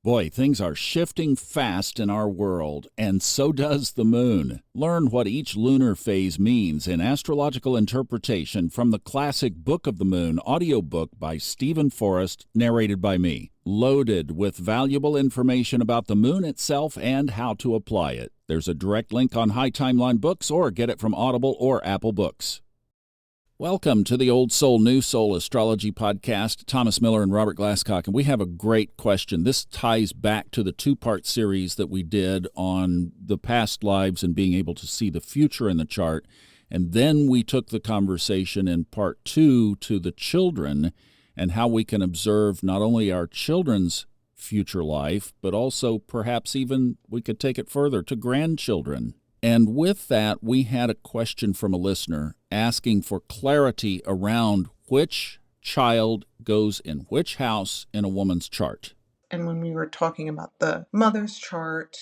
Boy, things are shifting fast in our world, and so does the moon. Learn what each lunar phase means in astrological interpretation from the classic Book of the Moon audiobook by Stephen Forrest, narrated by me. Loaded with valuable information about the moon itself and how to apply it. There's a direct link on High Timeline Books or get it from Audible or Apple Books. Welcome to the Old Soul, New Soul Astrology Podcast. Thomas Miller and Robert Glasscock, and we have a great question. This ties back to the two-part series that we did on the past lives and being able to see the future in the chart. And then we took the conversation in part two to the children and how we can observe not only our children's future life, but also perhaps even we could take it further to grandchildren. And with that, we had a question from a listener asking for clarity around which child goes in which house in a woman's chart. And when we were talking about the mother's chart,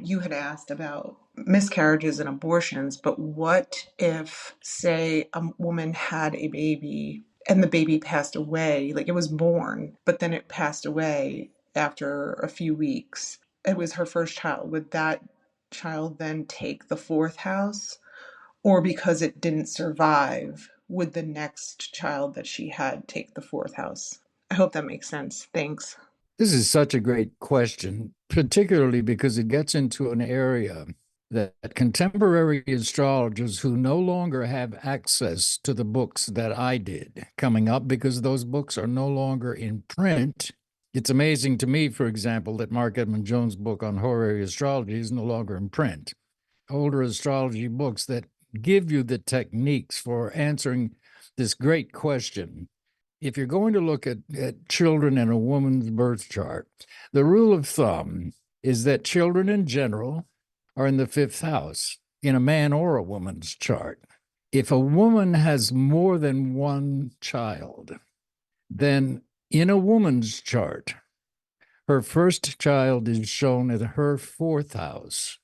you had asked about miscarriages and abortions, but what if, say, a woman had a baby and the baby passed away, like it was born, but then it passed away after a few weeks? It was her first child. Would that child then take the fourth house? Or because it didn't survive, would the next child that she had take the fourth house? I hope that makes sense. Thanks. This is such a great question, particularly because it gets into an area that contemporary astrologers who no longer have access to the books that I did coming up because those books are no longer in print. It's amazing to me, for example, that Mark Edmund Jones' book on horary astrology is no longer in print. Older astrology books that give you the techniques for answering this great question. If you're going to look at children in a woman's birth chart, the rule of thumb is that children in general are in the fifth house in a man or a woman's chart. If a woman has more than one child, then in a woman's chart, her first child is shown at her fourth house.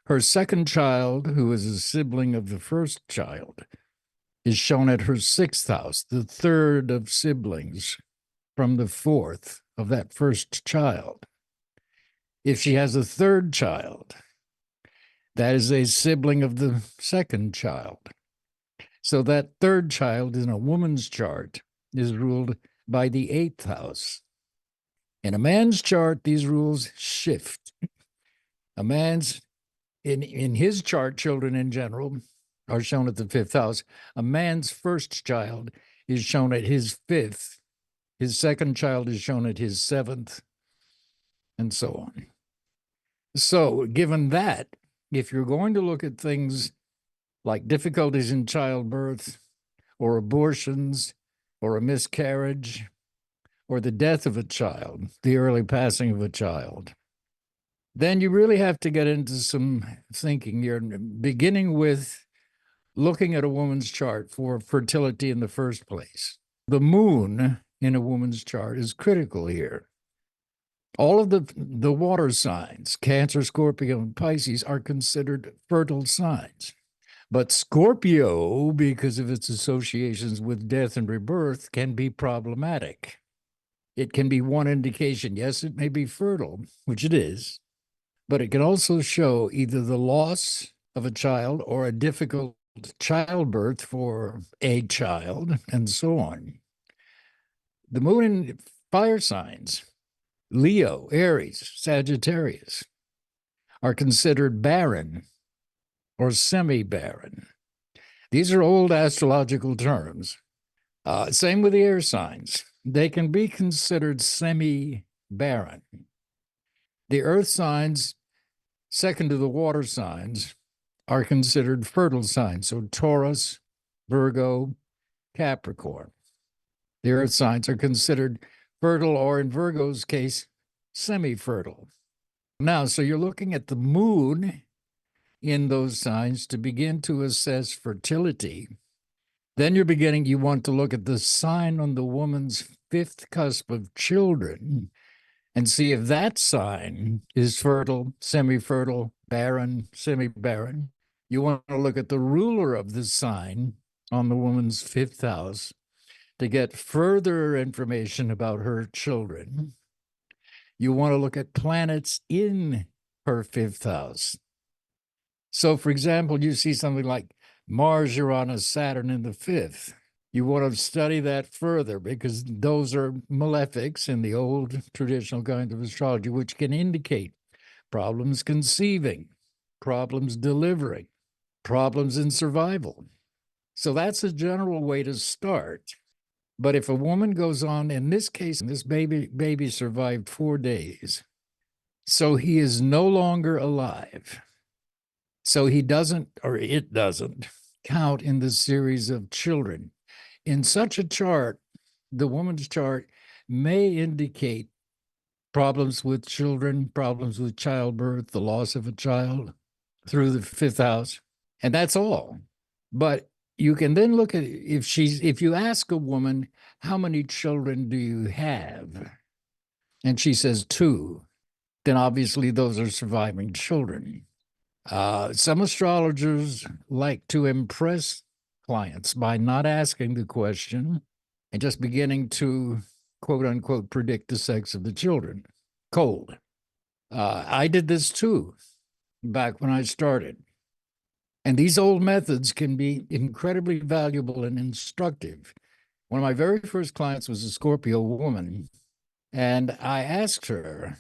Her second child, who is a sibling of the first child, is shown at her sixth house, the third of siblings from the fourth of that first child. If she has a third child, that is a sibling of the second child. So that third child in a woman's chart is ruled by the eighth house. In a man's chart, these rules shift. A man's, in his chart, children in general are shown at the fifth house. A man's first child is shown at his fifth. His second child is shown at his seventh, and so on. So given that, if you're going to look at things like difficulties in childbirth or abortions or a miscarriage or the death of a child, the early passing of a child, then you really have to get into some thinking. You're beginning with looking at a woman's chart for fertility in the first place. The moon in a woman's chart is critical here. All of the water signs, Cancer, Scorpio, and Pisces, are considered fertile signs. But Scorpio, because of its associations with death and rebirth, can be problematic. It can be one indication. Yes, it may be fertile, which it is, but it can also show either the loss of a child or a difficult childbirth for a child, and so on. The moon in fire signs, Leo, Aries, Sagittarius, are considered barren or semi-barren. These are old astrological terms. Same with the air signs. They can be considered semi-barren. The earth signs, second to the water signs, are considered fertile signs. So Taurus, Virgo, Capricorn. The earth signs are considered fertile, or in Virgo's case, semi-fertile. Now, so you're looking at the moon in those signs to begin to assess fertility. Then you want to look at the sign on the woman's fifth cusp of children and see if that sign is fertile, semi-fertile, barren, semi-barren. You want to look at the ruler of the sign on the woman's fifth house to get further information about her children. You want to look at planets in her fifth house. So, for example, you see something like Mars, Uranus, Saturn in the fifth. You want to study that further because those are malefics in the old traditional kind of astrology, which can indicate problems conceiving, problems delivering, problems in survival. So that's a general way to start. But if a woman goes on, in this case, this baby survived 4 days, so he is no longer alive. So he doesn't, or it doesn't, count in the series of children. In such a chart, the woman's chart may indicate problems with children, problems with childbirth, the loss of a child through the fifth house, and that's all. But you can then look at if you ask a woman, how many children do you have? And she says 2, then obviously those are surviving children. Some astrologers like to impress clients by not asking the question and just beginning to, quote unquote, predict the sex of the children cold. I did this too back when I started. And these old methods can be incredibly valuable and instructive. One of my very first clients was a Scorpio woman, and I asked her,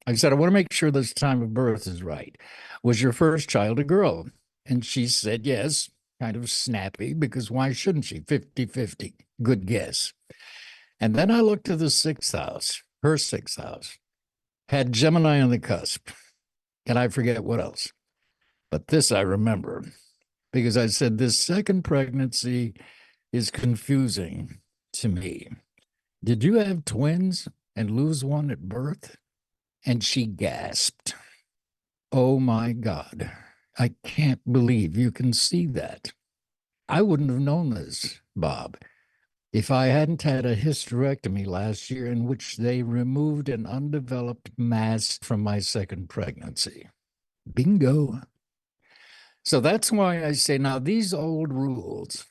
I said, I want to make sure this time of birth is right. Was your first child a girl? And she said yes, kind of snappy, because why shouldn't she? 50-50, good guess. And then I looked at the sixth house, her sixth house, had Gemini on the cusp, and I forget what else. But this I remember, because I said, this second pregnancy is confusing to me. Did you have twins and lose one at birth? And she gasped. Oh my God, I can't believe you can see that. I wouldn't have known this, Bob, if I hadn't had a hysterectomy last year in which they removed an undeveloped mass from my second pregnancy. Bingo. So that's why I say, now these old rules,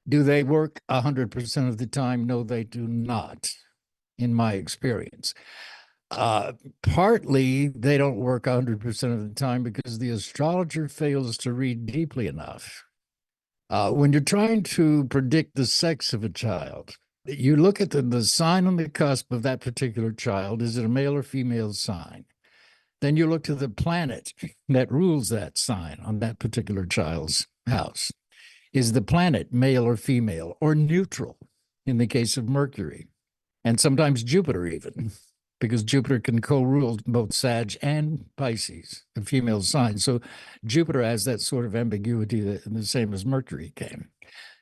do they work 100% of the time? No, they do not, in my experience. Partly they don't work 100% of the time because the astrologer fails to read deeply enough. When you're trying to predict the sex of a child, you look at the sign on the cusp of that particular child. Is it a male or female sign? Then you look to the planet that rules that sign on that particular child's house. Is the planet male or female or neutral in the case of Mercury? And sometimes Jupiter even, because Jupiter can co-rule both Sag and Pisces, the female sign. So Jupiter has that sort of ambiguity the same as Mercury can.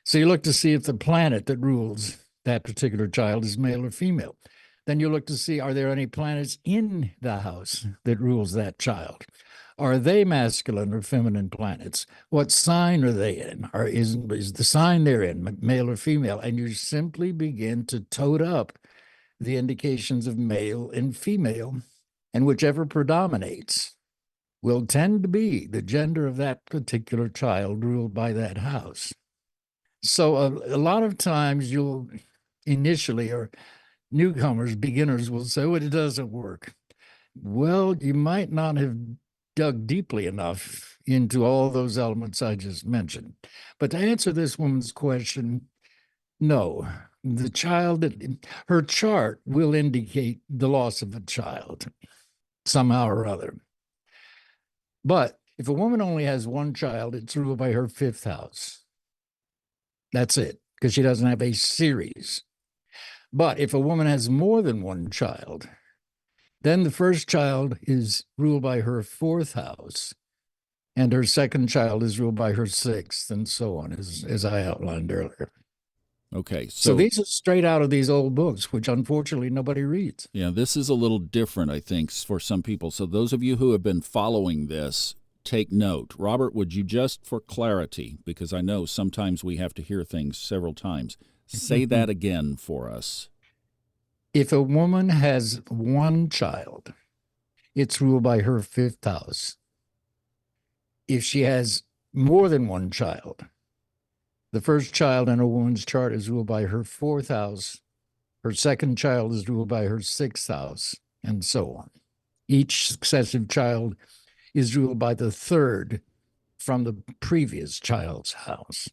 So you look to see if the planet that rules that particular child is male or female. Then you look to see, are there any planets in the house that rules that child? Are they masculine or feminine planets? What sign are they in? Or is the sign they're in male or female? And you simply begin to tote up the indications of male and female, and whichever predominates will tend to be the gender of that particular child ruled by that house. So a lot of times you'll initially, or newcomers, beginners will say, well, it doesn't work. Well, you might not have dug deeply enough into all those elements I just mentioned. But to answer this woman's question, no, the child, her chart will indicate the loss of a child somehow or other. But if a woman only has one child, it's ruled by her fifth house. That's it, because she doesn't have a series. But if a woman has more than one child, then the first child is ruled by her fourth house, and her second child is ruled by her sixth, and so on, as I outlined earlier. Okay, so these are straight out of these old books, which unfortunately nobody reads. Yeah, this is a little different, I think, for some people. So those of you who have been following this, take note. Robert, would you just, for clarity, because I know sometimes we have to hear things several times, say that again for us. If a woman has one child, it's ruled by her fifth house. If she has more than one child, the first child in a woman's chart is ruled by her fourth house. Her second child is ruled by her sixth house. and so on. Each successive child is ruled by the third from the previous child's house.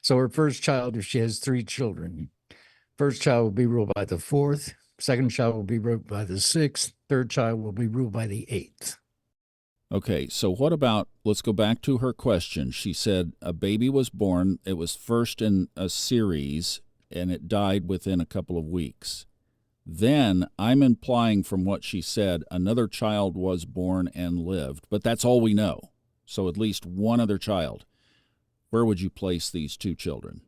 So her first child, if she has 3 children, first child will be ruled by the 4th, second child will be ruled by the 6th, third child will be ruled by the 8th. Okay, so what about, let's go back to her question. She said a baby was born, it was first in a series, and it died within a couple of weeks. Then I'm implying from what she said, another child was born and lived, but that's all we know. So at least one other child. Where would you place these 2 children?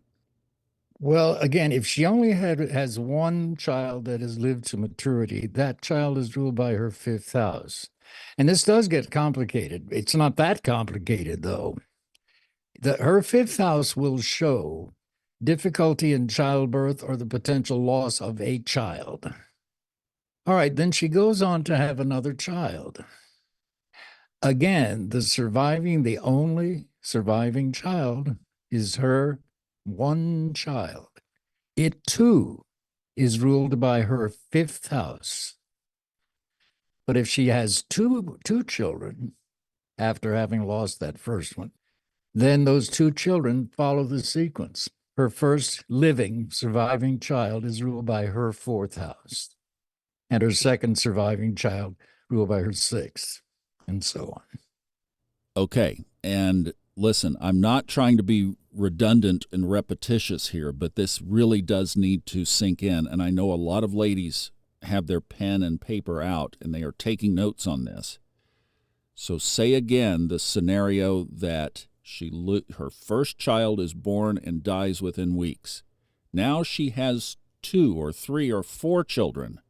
Well, again, if she only has one child that has lived to maturity, that child is ruled by her 5th house. And this does get complicated. It's not that complicated, though. Her 5th house will show difficulty in childbirth or the potential loss of a child. All right, then she goes on to have another child. Again, the only surviving child is her one child. It too is ruled by her 5th house. But if she has two children after having lost that first one, then those 2 children follow the sequence. Her first living surviving child is ruled by her 4th house, and her second surviving child ruled by her 6th, and so on. Okay, and listen, I'm not trying to be redundant and repetitious here, but this really does need to sink in, and I know a lot of ladies have their pen and paper out, and they are taking notes on this. So say again the scenario that her first child is born and dies within weeks. Now she has 2 or 3 or 4 children.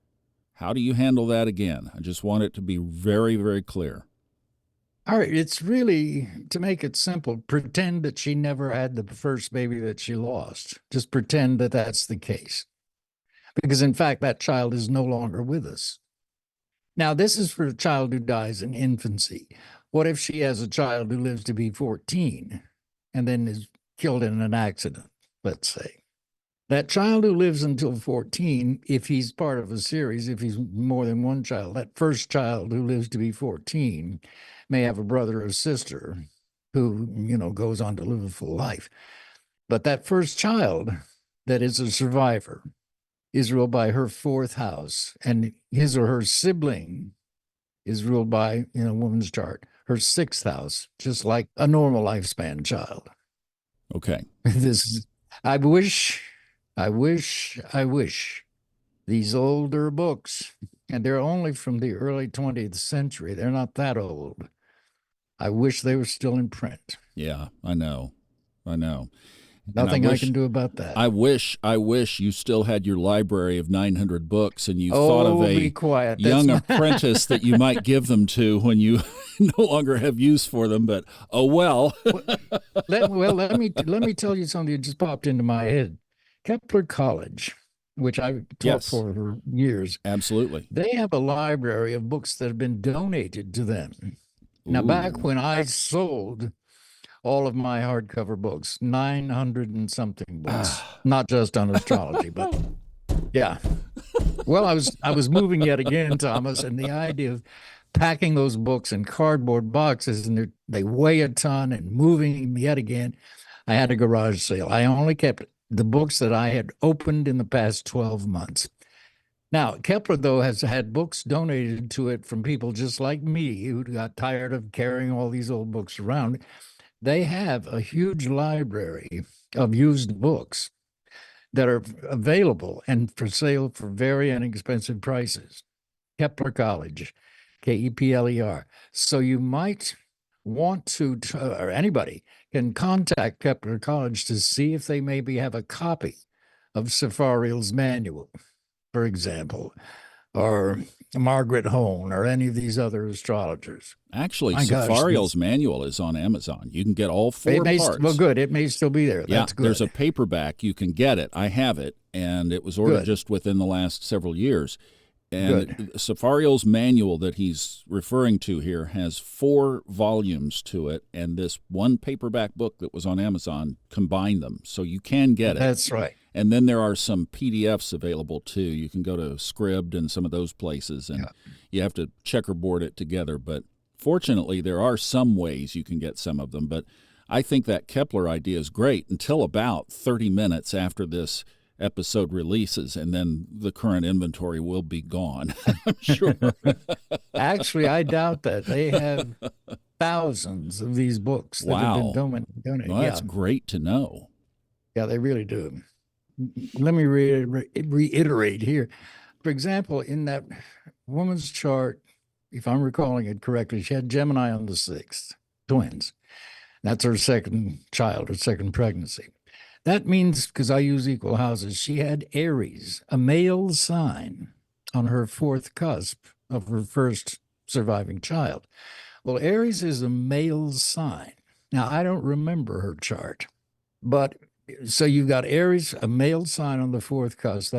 How do you handle that again? I just want it to be very, very clear. All right, it's really, to make it simple, pretend that she never had the first baby that she lost. Just pretend that that's the case. Because, in fact, that child is no longer with us. Now, this is for a child who dies in infancy. What if she has a child who lives to be 14 and then is killed in an accident, let's say? That child who lives until 14, if he's part of a series, if he's more than one child, that first child who lives to be 14 may have a brother or sister who, goes on to live a full life. But that first child that is a survivor is ruled by her 4th house, and his or her sibling is ruled by, in a woman's chart, her 6th house, just like a normal lifespan child. Okay. I wish these older books, and they're only from the early 20th century. They're not that old. I wish they were still in print. Yeah, I know. Nothing I can do about that. I wish you still had your library of 900 books and you thought of a young apprentice that you might give them to when you no longer have use for them. But well. Let me tell you something that just popped into my head. Kepler College, which I taught for years. Absolutely. They have a library of books that have been donated to them. Ooh. Now, back when I sold all of my hardcover books, 900 and something books, not just on astrology, but yeah. Well, I was moving yet again, Thomas, and the idea of packing those books in cardboard boxes, and they weigh a ton, and moving yet again, I had a garage sale. I only kept the books that I had opened in the past 12 months. Now, Kepler, though, has had books donated to it from people just like me who got tired of carrying all these old books around. They have a huge library of used books that are available and for sale for very inexpensive prices. Kepler College, Kepler. So you might want to, or anybody can contact Kepler College to see if they maybe have a copy of Safariel's manual, for example, or Margaret Hone, or any of these other astrologers. Actually, Safariel's manual is on Amazon. You can get all 4 parts. Well, good. It may still be there. Yeah, that's good. There's a paperback. You can get it. I have it, and it was ordered just within the last several years. And Safariel's manual that he's referring to here has 4 volumes to it, and this one paperback book that was on Amazon combined them, so you can get it. That's right. And then there are some PDFs available too. You can go to Scribd and some of those places, and you have to checkerboard it together. But fortunately, there are some ways you can get some of them. But I think that Kepler idea is great until about 30 minutes after this episode releases, and then the current inventory will be gone, I'm sure. Actually, I doubt that. They have thousands of these books that have been donated. Well, that's great to know. Yeah, they really do. Let me reiterate here. For example, in that woman's chart, if I'm recalling it correctly, she had Gemini on the 6th, twins. That's her second child, her second pregnancy. That means, because I use equal houses, she had Aries, a male sign, on her 4th cusp of her first surviving child. Well, Aries is a male sign. Now, I don't remember her chart, but so you've got Aries, a male sign on the 4th cusp.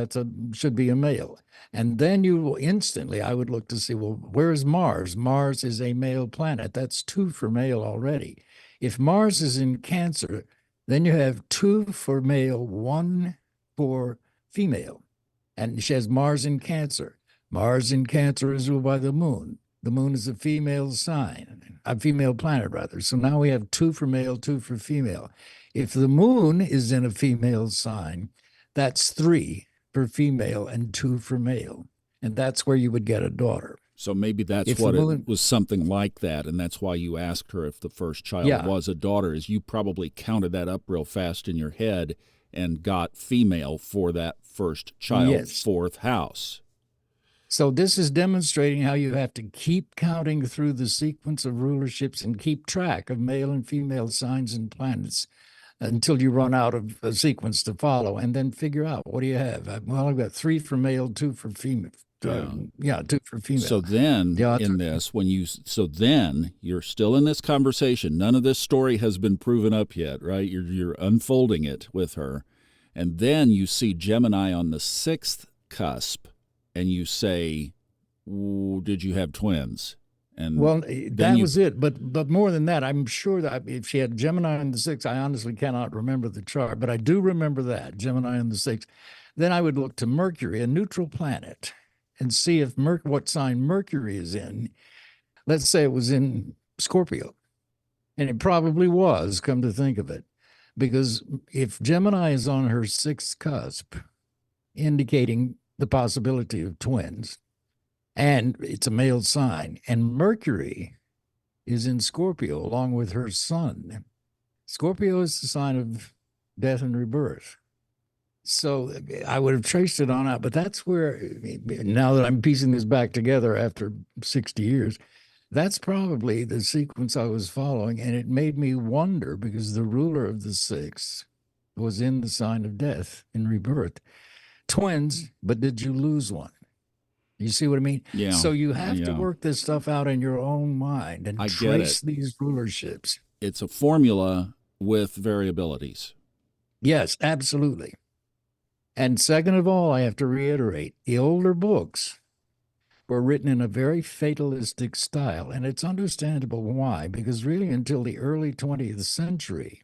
Should be a male. And then you will instantly, I would look to see, well, where is Mars? Mars is a male planet. That's 2 for male already. If Mars is in Cancer, then you have 2 for male, 1 for female. And she has Mars in Cancer. Mars in Cancer is ruled by the moon. The moon is a female sign, a female planet, rather. So now we have 2 for male, 2 for female. If the moon is in a female sign, that's 3 for female and 2 for male. And that's where you would get a daughter. So maybe that's what it was, something like that, and that's why you asked her if the first child was a daughter, is you probably counted that up real fast in your head and got female for that first child, 4th house. So this is demonstrating how you have to keep counting through the sequence of rulerships and keep track of male and female signs and planets until you run out of a sequence to follow, and then figure out, what do you have? Well, I've got 3 for male, 2 for female. 2 for female. So then in this, then you're still in this conversation. None of this story has been proven up yet, right? You're unfolding it with her. And then you see Gemini on the 6th cusp, and you say, did you have twins? And that was it. But more than that, I'm sure that if she had Gemini on the 6th, I honestly cannot remember the chart, but I do remember that, Gemini on the 6th. Then I would look to Mercury, a neutral planet, and see if what sign Mercury is in. Let's say it was in Scorpio. And it probably was, come to think of it. Because if Gemini is on her 6th cusp, indicating the possibility of twins, and it's a male sign, and Mercury is in Scorpio along with her sun. Scorpio is the sign of death and rebirth. So I would have traced it on out, but that's where, now that I'm piecing this back together after 60 years, that's probably the sequence I was following. And it made me wonder, because the ruler of the 6th was in the sign of death and rebirth. Twins, but did you lose one? You see what I mean? Yeah. So you have to work this stuff out in your own mind and trace these rulerships. It's a formula with variabilities. Yes, absolutely. And second of all, I have to reiterate, the older books were written in a very fatalistic style. And it's understandable why, because really until the early 20th century,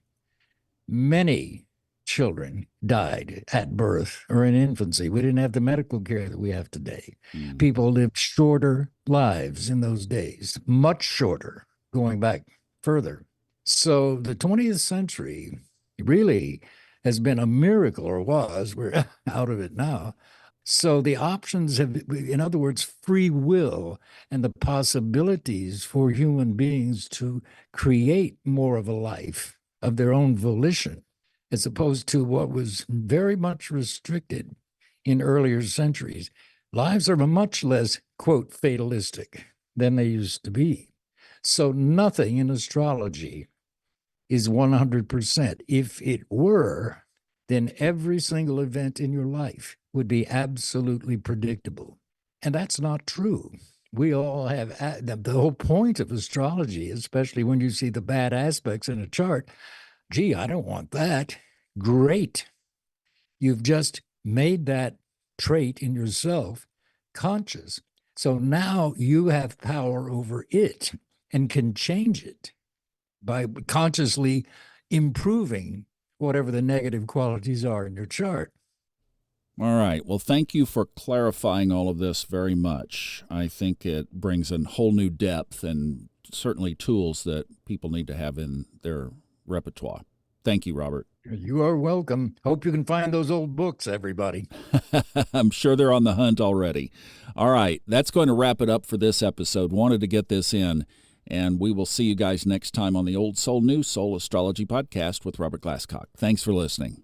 many children died at birth or in infancy. We didn't have the medical care that we have today. People lived shorter lives in those days, much shorter, going back further. So the 20th century really has been a miracle, or was. We're out of it now. So the options have, in other words, free will and the possibilities for human beings to create more of a life of their own volition, as opposed to what was very much restricted in earlier centuries. Lives are much less, quote, fatalistic than they used to be. So nothing in astrology is 100%. If it were, then every single event in your life would be absolutely predictable. And that's not true. We all have, the whole point of astrology, especially when you see the bad aspects in a chart, gee, I don't want that. Great. You've just made that trait in yourself conscious. So now you have power over it and can change it by consciously improving whatever the negative qualities are in your chart. All right. Well, thank you for clarifying all of this very much. I think it brings a whole new depth and certainly tools that people need to have in their repertoire. Thank you, Robert. You are welcome. Hope you can find those old books, everybody. I'm sure they're on the hunt already. All right. That's going to wrap it up for this episode. Wanted to get this in. And we will see you guys next time on the Old Soul, New Soul Astrology Podcast with Robert Glasscock. Thanks for listening.